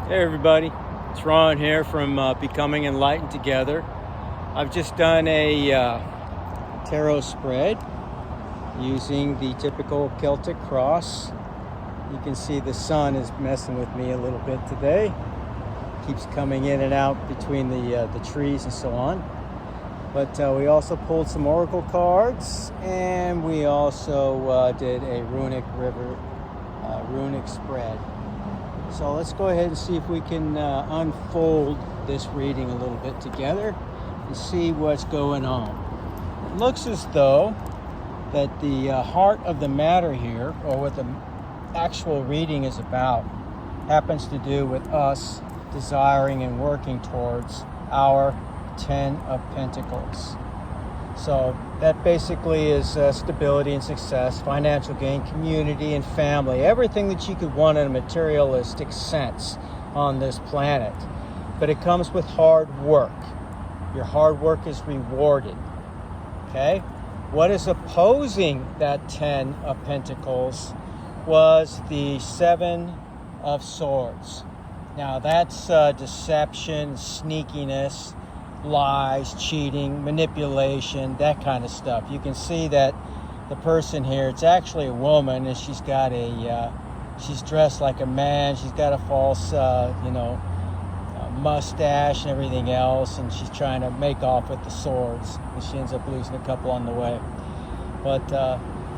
Hey everybody, it's Ron here from Becoming Enlightened Together. I've just done a tarot spread using the typical Celtic cross. You can see the sun is messing with me a little bit today. Keeps coming in and out between the trees and so on. But we also pulled some oracle cards, and we also did a runic spread. So let's go ahead and see if we can unfold this reading a little bit together and see what's going on. It looks as though that the heart of the matter here, or what the actual reading is about, happens to do with us desiring and working towards our 10 of Pentacles. So that basically is stability and success, financial gain, community and family, everything that you could want in a materialistic sense on this planet. But it comes with hard work. Your hard work is rewarded. Okay? What is opposing that 10 of Pentacles was the 7 of Swords. Now that's deception, sneakiness, lies, cheating, manipulation, that kind of stuff. You can see that the person here, it's actually a woman, and she's got she's dressed like a man. She's got a false, mustache and everything else, and she's trying to make off with the swords, and she ends up losing a couple on the way. But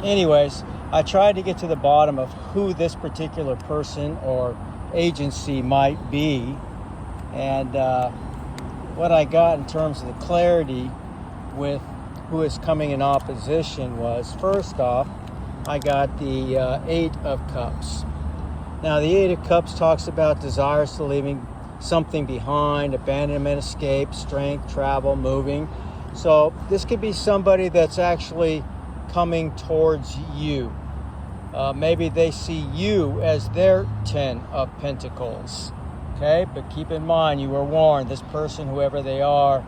anyways, I tried to get to the bottom of who this particular person or agency might be, and what I got in terms of the clarity with who is coming in opposition was, first off, I got the 8 of Cups. Now, the 8 of Cups talks about desires to leaving something behind, abandonment, escape, strength, travel, moving. So this could be somebody that's actually coming towards you. Maybe they see you as their 10 of Pentacles. Okay, but keep in mind, you were warned, this person, whoever they are,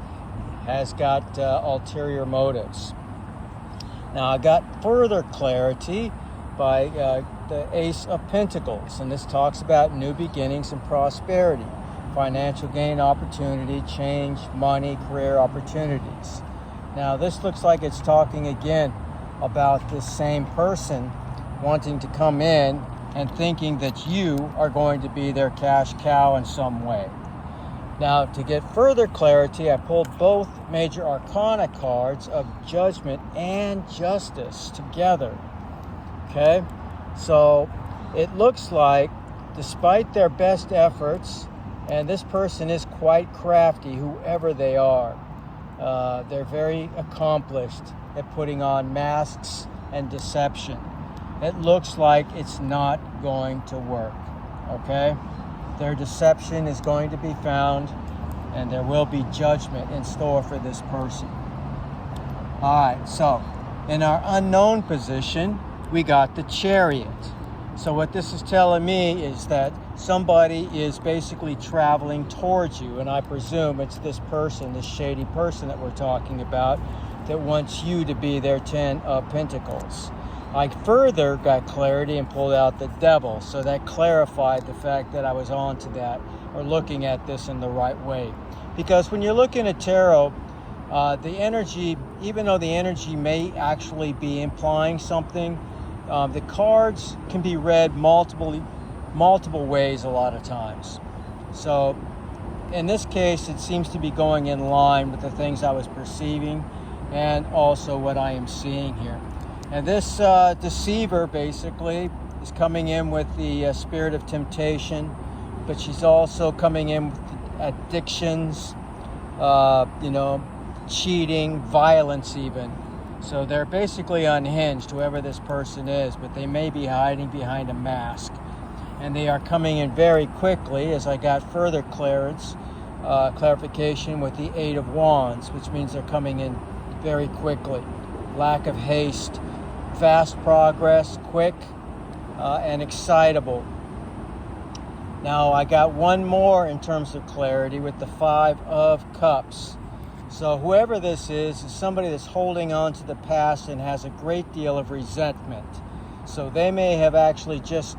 has got ulterior motives. Now, I got further clarity by the Ace of Pentacles, and this talks about new beginnings and prosperity, financial gain, opportunity, change, money, career opportunities. Now, this looks like it's talking again about this same person wanting to come in and thinking that you are going to be their cash cow in some way. Now, to get further clarity, I pulled both major arcana cards of Judgment and Justice together. Okay? So it looks like, despite their best efforts, and this person is quite crafty, whoever they are, they're very accomplished at putting on masks and deception. It looks like it's not going to work, okay? Their deception is going to be found, and there will be judgment in store for this person. All right, so in our unknown position, we got the Chariot. So what this is telling me is that somebody is basically traveling towards you, and I presume it's this person, this shady person that we're talking about, that wants you to be their 10 of Pentacles. I further got clarity and pulled out the Devil, so that clarified the fact that I was on to that, or looking at this in the right way. Because when you're looking at tarot, the energy, even though the energy may actually be implying something, the cards can be read multiple ways a lot of times. So in this case, it seems to be going in line with the things I was perceiving and also what I am seeing here. And this deceiver basically is coming in with the spirit of temptation, but she's also coming in with addictions, cheating, violence even. So they're basically unhinged, whoever this person is, but they may be hiding behind a mask. And they are coming in very quickly, as I got further clarification with the 8 of Wands, which means they're coming in very quickly. Lack of haste. Fast progress, quick, and excitable. Now, I got one more in terms of clarity with the 5 of Cups. So whoever this is somebody that's holding on to the past and has a great deal of resentment. So they may have actually just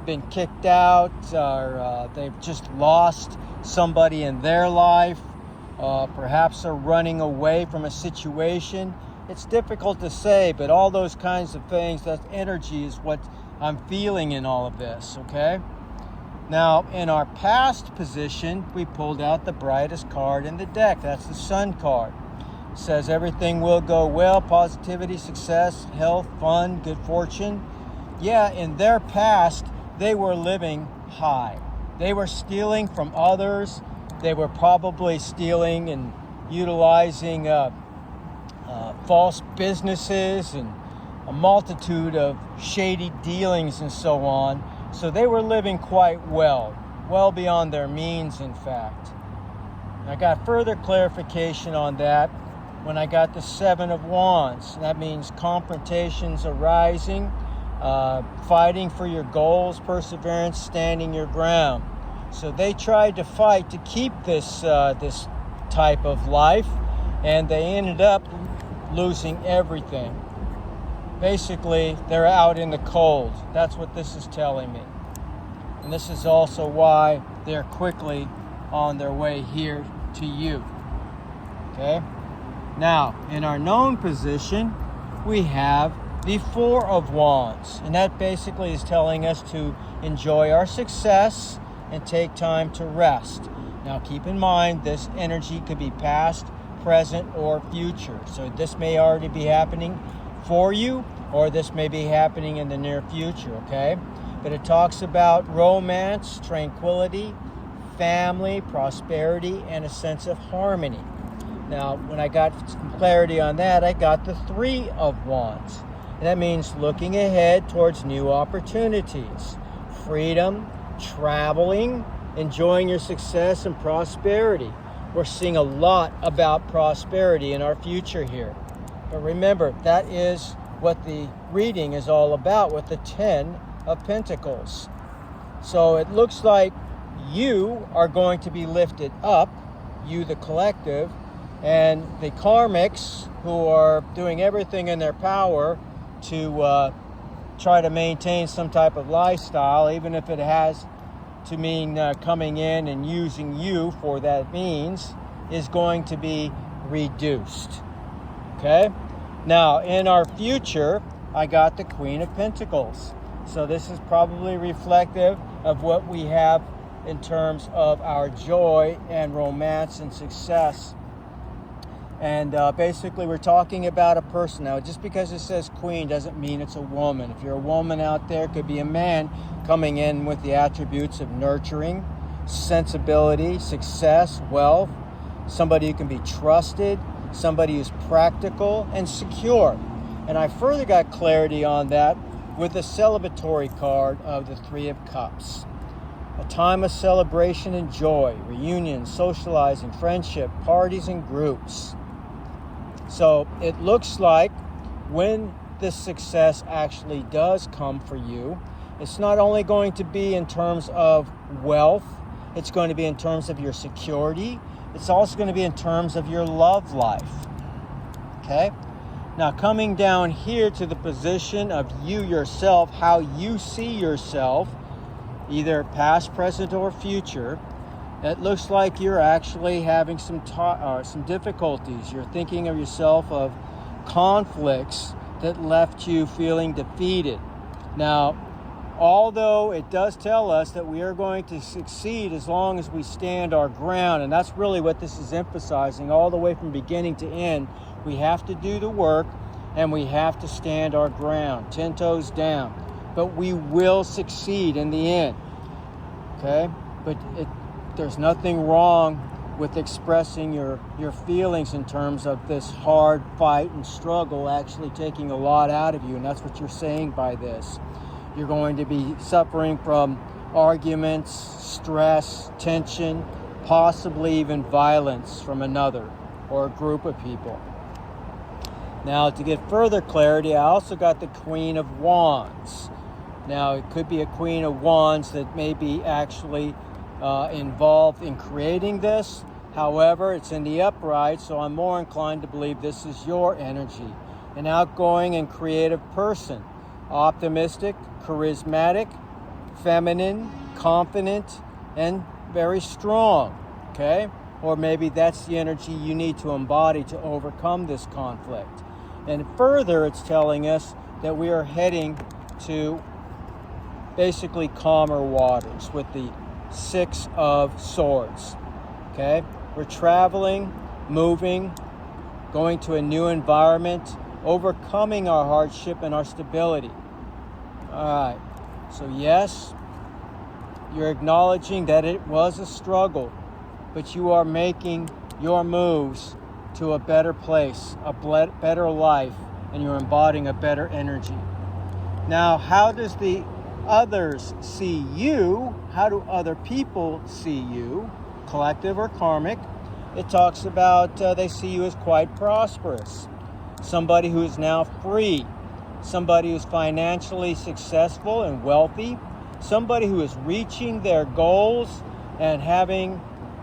been kicked out, or they've just lost somebody in their life. Perhaps they're running away from a situation. It's difficult to say, but all those kinds of things, that energy is what I'm feeling in all of this, okay? Now, in our past position, we pulled out the brightest card in the deck. That's the Sun card. It says everything will go well, positivity, success, health, fun, good fortune. Yeah, in their past, they were living high. They were stealing from others. They were probably stealing and utilizing false businesses and a multitude of shady dealings and so on. So they were living quite well beyond their means, in fact. I got further clarification on that when I got the Seven of Wands. That means confrontations arising, fighting for your goals, perseverance, standing your ground. So they tried to fight to keep this type of life, and they ended up losing everything. Basically, they're out in the cold. That's what this is telling me. And this is also why they're quickly on their way here to you. Okay? Now, in our known position, we have the Four of Wands. And that basically is telling us to enjoy our success and take time to rest. Now, keep in mind, this energy could be past, present, or future. So this may already be happening for you, or this may be happening in the near future, okay? But it talks about romance, tranquility, family, prosperity, and a sense of harmony. Now, when I got some clarity on that, I got the Three of Wands. And that means looking ahead towards new opportunities, freedom, traveling, enjoying your success and prosperity. We're seeing a lot about prosperity in our future here. But remember, that is what the reading is all about with the Ten of Pentacles. So it looks like you are going to be lifted up, you the collective, and the karmics who are doing everything in their power to try to maintain some type of lifestyle, even if it has to mean coming in and using you for that means, is going to be reduced. Okay? Now, in our future, I got the Queen of Pentacles. So this is probably reflective of what we have in terms of our joy and romance and success. And basically, we're talking about a person. Now, just because it says queen doesn't mean it's a woman. If you're a woman out there, it could be a man coming in with the attributes of nurturing, sensibility, success, wealth, somebody who can be trusted, somebody who's practical and secure. And I further got clarity on that with the celebratory card of the Three of Cups. A time of celebration and joy, reunions, socializing, friendship, parties, and groups. So it looks like when this success actually does come for you, it's not only going to be in terms of wealth, it's going to be in terms of your security, it's also going to be in terms of your love life. Okay? Now, coming down here to the position of you yourself, how you see yourself, either past, present, or future, it looks like you're actually having some difficulties. You're thinking of yourself of conflicts that left you feeling defeated. Now, although it does tell us that we are going to succeed as long as we stand our ground, and that's really what this is emphasizing all the way from beginning to end. We have to do the work, and we have to stand our ground, 10 toes down. But we will succeed in the end, okay? But there's nothing wrong with expressing your feelings in terms of this hard fight and struggle actually taking a lot out of you, and that's what you're saying by this. You're going to be suffering from arguments, stress, tension, possibly even violence from another or a group of people. Now, to get further clarity, I also got the Queen of Wands. Now, it could be a Queen of Wands that may be actually involved in creating this. However, it's in the upright, so I'm more inclined to believe this is your energy. An outgoing and creative person, optimistic, charismatic, feminine, confident, and very strong, okay? Or maybe that's the energy you need to embody to overcome this conflict. And further, it's telling us that we are heading to basically calmer waters with the Six of Swords, okay? We're traveling, moving, going to a new environment, overcoming our hardship and our stability. All right, so yes, you're acknowledging that it was a struggle, but you are making your moves to a better place, a better life, and you're embodying a better energy. Now, how does the others see you? How do other people see you, collective or karmic? It talks about they see you as quite prosperous, somebody who is now free, somebody who's financially successful and wealthy, somebody who is reaching their goals and having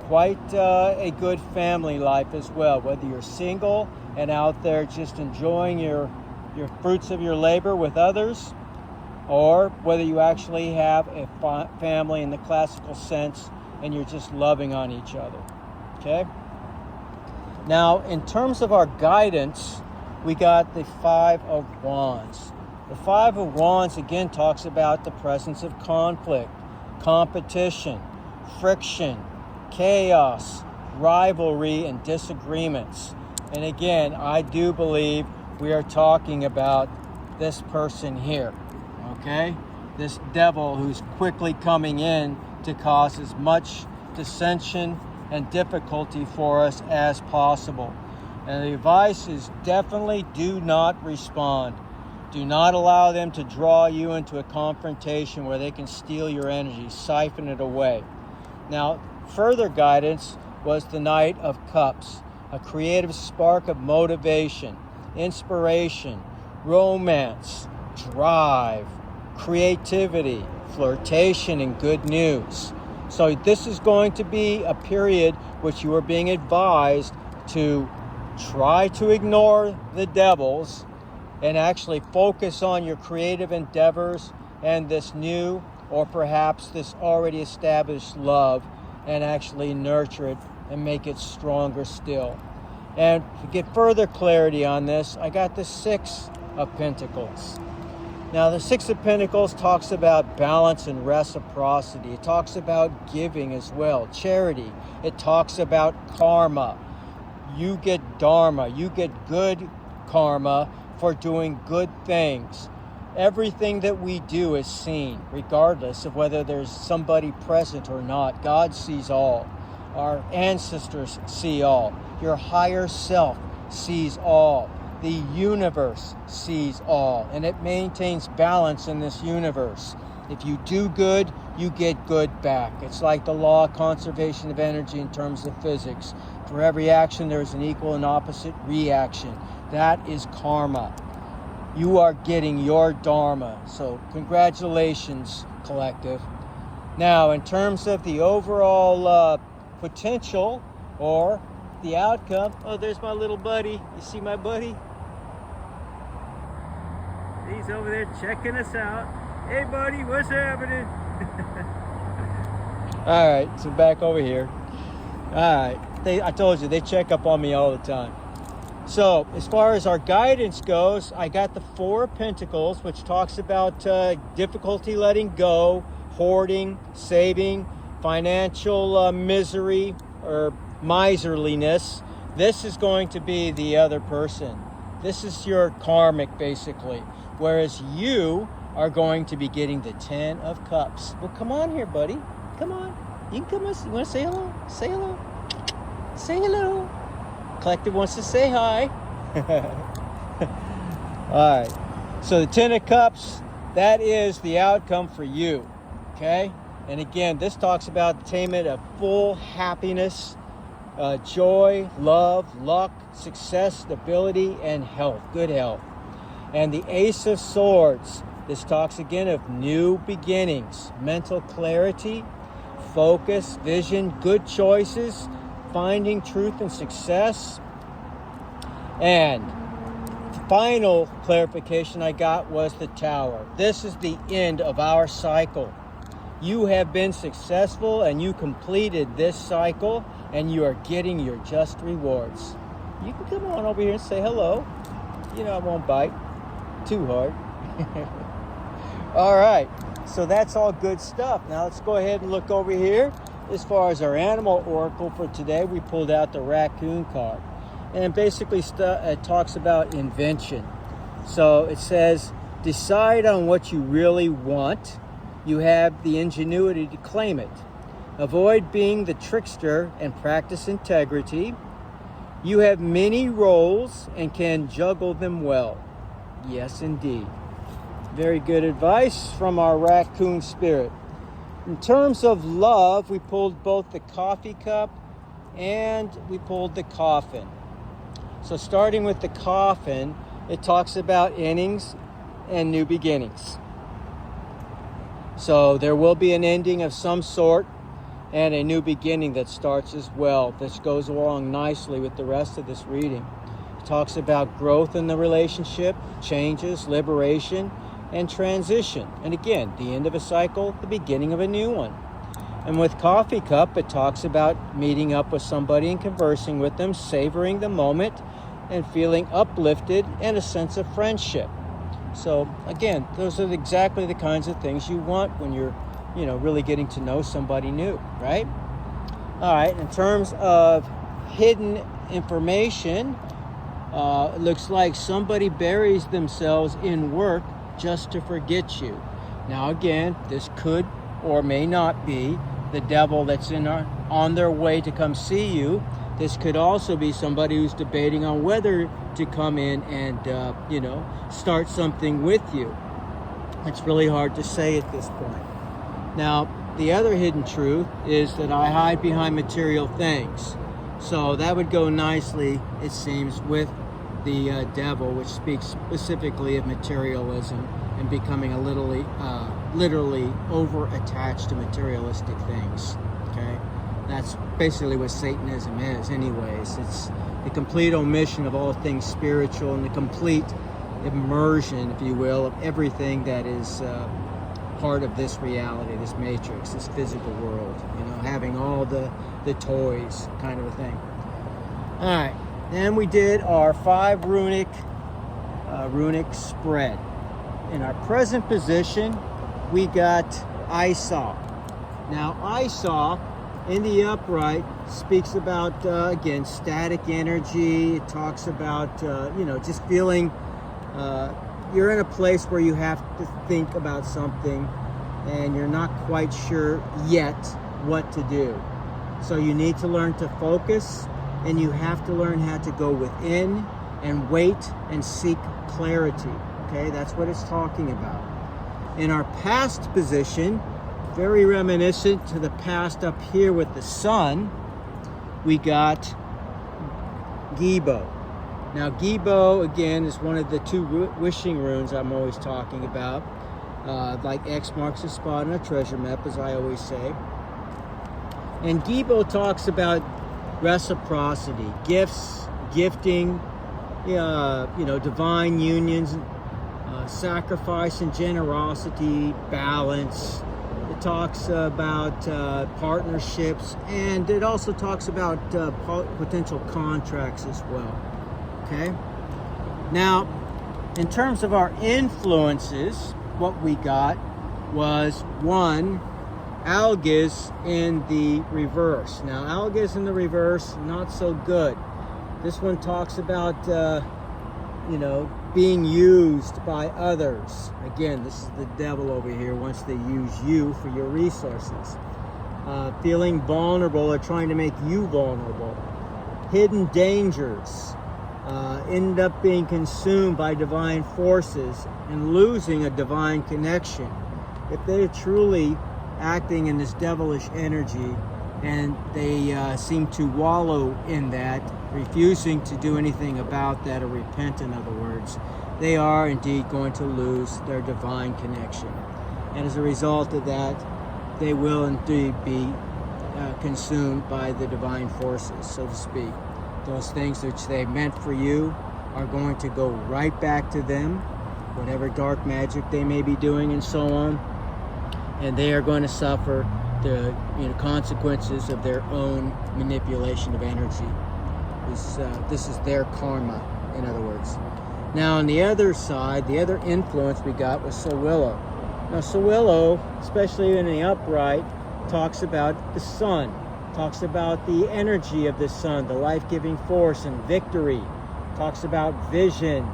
quite a good family life as well, whether you're single and out there just enjoying your fruits of your labor with others, or whether you actually have a family in the classical sense and you're just loving on each other, okay? Now, in terms of our guidance, we got the Five of Wands. The Five of Wands, again, talks about the presence of conflict, competition, friction, chaos, rivalry, and disagreements. And again, I do believe we are talking about this person here, okay? This devil who's quickly coming in to cause as much dissension and difficulty for us as possible. And the advice is definitely do not respond. Do not allow them to draw you into a confrontation where they can steal your energy, siphon it away. Now, further guidance was the Knight of Cups, a creative spark of motivation, inspiration, romance, drive, creativity, flirtation, and good news. So this is going to be a period which you are being advised to try to ignore the devils and actually focus on your creative endeavors and this new or perhaps this already established love, and actually nurture it and make it stronger still. And to get further clarity on this, I got the Six of Pentacles. Now, the Six of Pentacles talks about balance and reciprocity. It talks about giving as well, charity. It talks about karma. You get dharma. You get good karma for doing good things. Everything that we do is seen, regardless of whether there's somebody present or not. God sees all. Our ancestors see all. Your higher self sees all. The universe sees all, and it maintains balance in this universe. If you do good, you get good back. It's like the law of conservation of energy in terms of physics. For every action, there's an equal and opposite reaction. That is karma. You are getting your dharma. So congratulations, collective. Now, in terms of the overall potential or the outcome, oh, there's my little buddy. You see my buddy? He's over there checking us out. Hey, buddy, what's happening? All right, so back over here. All right, I told you, they check up on me all the time. So, as far as our guidance goes, I got the Four of Pentacles, which talks about difficulty letting go, hoarding, saving, financial misery, or miserliness. This is going to be the other person. This is your karmic, basically. Whereas you are going to be getting the Ten of Cups. Well, come on here, buddy. Come on. You can come on. You want to say hello? Say hello. Say hello. Collective wants to say hi. All right. So the Ten of Cups, that is the outcome for you. Okay? And again, this talks about the attainment of full happiness, joy, love, luck, success, stability, and health, good health. And the Ace of Swords, this talks again of new beginnings, mental clarity, focus, vision, good choices, finding truth and success. And the final clarification I got was the Tower. This is the end of our cycle. You have been successful and you completed this cycle and you are getting your just rewards. You can come on over here and say hello. You know, I won't bite too hard. All right, so that's all good stuff. Now let's go ahead and look over here. As far as our animal oracle for today, we pulled out the raccoon card. And it basically it talks about invention. So it says, decide on what you really want. You have the ingenuity to claim it. Avoid being the trickster and practice integrity. You have many roles and can juggle them well. Yes, indeed. Very good advice from our raccoon spirit. In terms of love, we pulled both the coffee cup and we pulled the coffin. So starting with the coffin, it talks about endings and new beginnings. So there will be an ending of some sort and a new beginning that starts as well. This goes along nicely with the rest of this reading. It talks about growth in the relationship, changes, liberation, and transition. And again, the end of a cycle, the beginning of a new one. And with coffee cup, it talks about meeting up with somebody and conversing with them, savoring the moment, and feeling uplifted and a sense of friendship. So again, those are exactly the kinds of things you want when you're, really getting to know somebody new, right? All right, in terms of hidden information, it looks like somebody buries themselves in work just to forget you. Now again, this could or may not be the devil that's on their way to come see you. This could also be somebody who's debating on whether to come in and, start something with you. It's really hard to say at this point. Now, the other hidden truth is that I hide behind material things. So that would go nicely, it seems, with the devil, which speaks specifically of materialism and becoming a literally over-attached to materialistic things, okay? That's basically what Satanism is anyways. It's the complete omission of all things spiritual and the complete immersion, if you will, of everything that is part of this reality, this matrix, this physical world, having all the toys kind of a thing. All right, then we did our 5 runic spread. In our present position, we got Isa. Now, Isa in the upright speaks about, again, static energy. It talks about, just feeling you're in a place where you have to think about something and you're not quite sure yet what to do. So you need to learn to focus, and you have to learn how to go within and wait and seek clarity. Okay, that's what it's talking about. In our past position, very reminiscent to the past up here with the sun, we got Gibo. Now Gibo, again, is one of the 2 wishing runes I'm always talking about. Like X marks the spot on a treasure map, as I always say. And Gibo talks about reciprocity, gifts, gifting, divine unions, sacrifice and generosity, balance. It talks about partnerships, and it also talks about potential contracts as well. Okay? Now, in terms of our influences, what we got was 1, Algiz in the reverse. Now, Algiz in the reverse, not so good. This one talks about, being used by others. Again, this is the devil over here once they use you for your resources. Feeling vulnerable or trying to make you vulnerable. Hidden dangers. End up being consumed by divine forces and losing a divine connection. If they're truly acting in this devilish energy and they seem to wallow in that, refusing to do anything about that or repent, in other words, they are indeed going to lose their divine connection. And as a result of that, they will indeed be consumed by the divine forces, so to speak. Those things which they meant for you are going to go right back to them, whatever dark magic they may be doing and so on. and they are going to suffer the consequences of their own manipulation of energy. This is their karma, in other words. Now on the other side, the other influence we got was Sawillo. Now Sawillo, especially in the upright, talks about the sun, talks about the energy of the sun, the life-giving force and victory, talks about vision,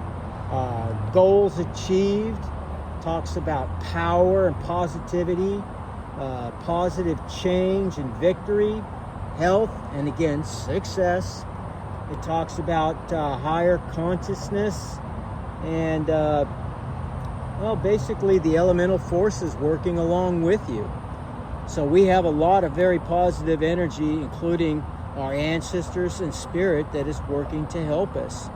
goals achieved, talks about power and positivity, positive change and victory, health, and again, success. It talks about higher consciousness and, well, basically the elemental forces working along with you. So we have a lot of very positive energy, including our ancestors and spirit that is working to help us.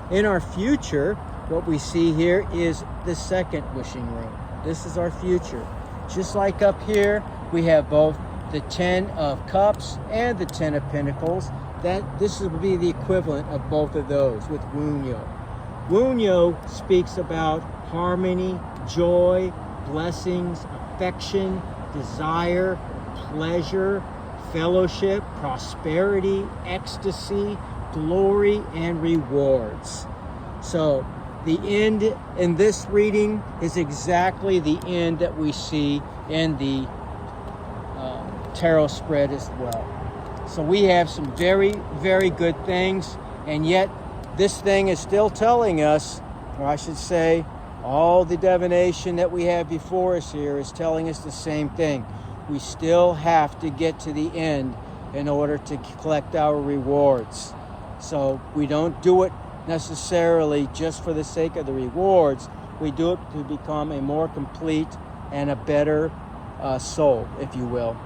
In our future, what we see here is the second wishing room. This is our future. Just like up here, we have both the 10 of Cups and the 10 of Pentacles. This will be the equivalent of both of those with Wunyo. Wunyo speaks about harmony, joy, blessings, affection, desire, pleasure, fellowship, prosperity, ecstasy, glory, and rewards. So the end in this reading is exactly the end that we see in the tarot spread as well. So we have some very, very good things, and yet this thing is still telling us, or I should say, all the divination that we have before us here is telling us the same thing. We still have to get to the end in order to collect our rewards. So we don't do it necessarily just for the sake of the rewards. We do it to become a more complete and a better soul, if you will.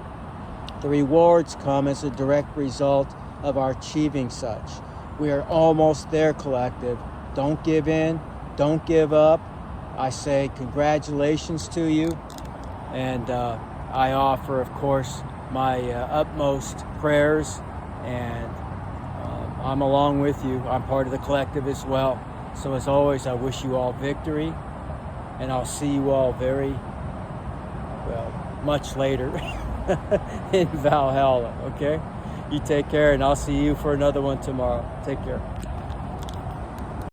The rewards come as a direct result of our achieving such. We are almost there, collective. Don't give in. Don't give up. I say congratulations to you. And I offer, of course, my utmost prayers. And I'm along with you. I'm part of the collective as well. So as always, I wish you all victory. And I'll see you all very, well, much later in Valhalla, okay? You take care, and I'll see you for another one tomorrow. Take care.